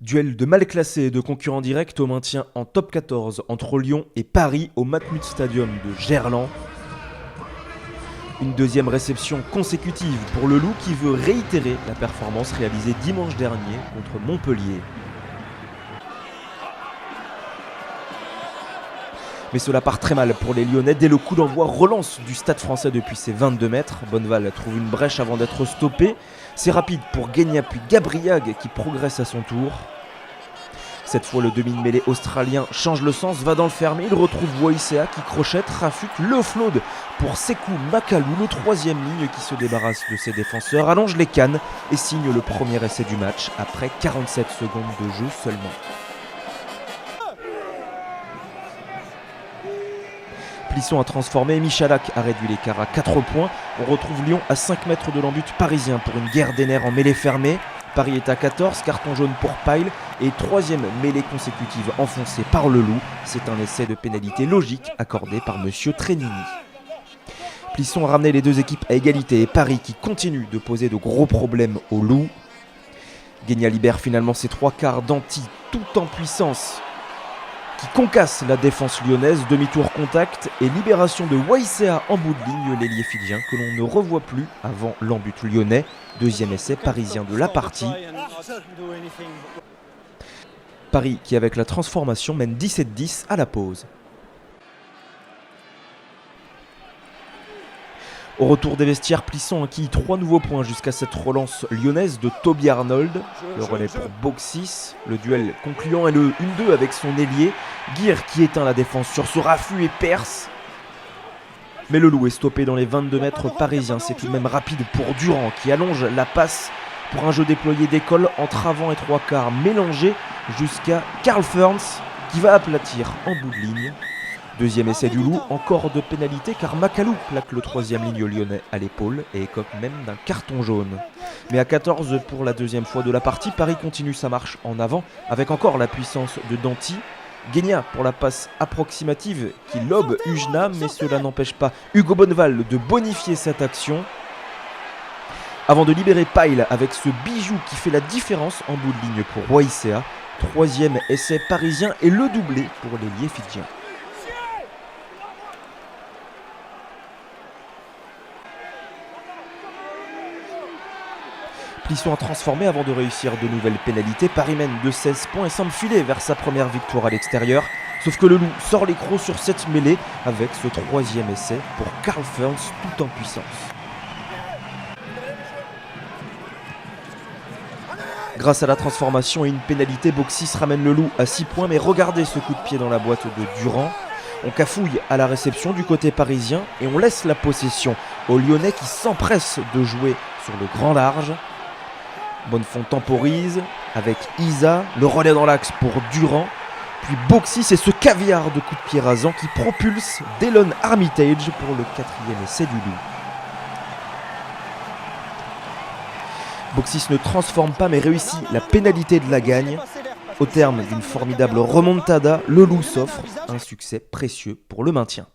Duel de mal classés et de concurrents directs au maintien en top 14 entre Lyon et Paris au Matmut Stadium de Gerland. Une deuxième réception consécutive pour le Loup qui veut réitérer la performance réalisée dimanche dernier contre Montpellier. Mais cela part très mal pour les Lyonnais dès le coup d'envoi relance du Stade Français depuis ses 22 mètres. Bonneval trouve une brèche avant d'être stoppé. C'est rapide pour Genia puis Gabriag qui progresse à son tour. Cette fois, le demi-mêlée australien change le sens, va dans le fermé. Il retrouve Waïséa qui crochette, rafute le offload pour Sekou Makalou, le troisième ligne qui se débarrasse de ses défenseurs, allonge les cannes et signe le premier essai du match après 47 secondes de jeu seulement. Plisson a transformé et Michalak a réduit l'écart à 4 points. On retrouve Lyon à 5 mètres de l'embut parisien pour une guerre des nerfs en mêlée fermée. Paris est à 14, carton jaune pour Pyle et troisième mêlée consécutive enfoncée par le Loup. C'est un essai de pénalité logique accordé par Monsieur Trenini. Plisson a ramené les deux équipes à égalité et Paris qui continue de poser de gros problèmes au Loup. Genia libère finalement ses trois quarts d'anti tout en puissance qui concasse la défense lyonnaise, demi-tour contact et libération de Waïséa en bout de ligne, l'ailier fidjien que l'on ne revoit plus avant l'embut lyonnais. Deuxième essai parisien de la partie. Paris qui avec la transformation mène 17-10 à la pause. Au retour des vestiaires, Plisson acquit 3 nouveaux points jusqu'à cette relance lyonnaise de Toby Arnold. Le relais pour Boxis. Le duel concluant est le 1-2 avec son ailier. Guir qui éteint la défense sur ce raffut et perce. Mais le Loup est stoppé dans les 22 mètres parisiens. C'est tout de même rapide pour Durand qui allonge la passe pour un jeu déployé d'école entre avant et trois quarts mélangé jusqu'à Karl Ferns qui va aplatir en bout de ligne. Deuxième essai du Loup, encore de pénalité car Makalou plaque le troisième ligne lyonnais à l'épaule et écope même d'un carton jaune. Mais à 14 pour la deuxième fois de la partie, Paris continue sa marche en avant avec encore la puissance de Danti. Genia pour la passe approximative qui lobe Ujna, mais cela n'empêche pas Hugo Bonneval de bonifier cette action. Avant de libérer Pyle avec ce bijou qui fait la différence en bout de ligne pour Waïséa. Troisième essai parisien et le doublé pour l'ailier fidjien. Plisson a transformé avant de réussir de nouvelles pénalités. Paris mène de 16 points et semble filer vers sa première victoire à l'extérieur. Sauf que le Loup sort les crocs sur cette mêlée avec ce troisième essai pour Karl Ferns tout en puissance. Grâce à la transformation et une pénalité, Boxis ramène le Loup à 6 points. Mais regardez ce coup de pied dans la boîte de Durand. On cafouille à la réception du côté parisien et on laisse la possession aux Lyonnais qui s'empressent de jouer sur le grand large. Bonnefond temporise avec Isa, le relais dans l'axe pour Durand, puis Boxis et ce caviar de coups de pied rasant qui propulse Delon Armitage pour le quatrième essai du Loup. Boxis ne transforme pas mais réussit la pénalité de la gagne. Au terme d'une formidable remontada, le Loup s'offre un succès précieux pour le maintien.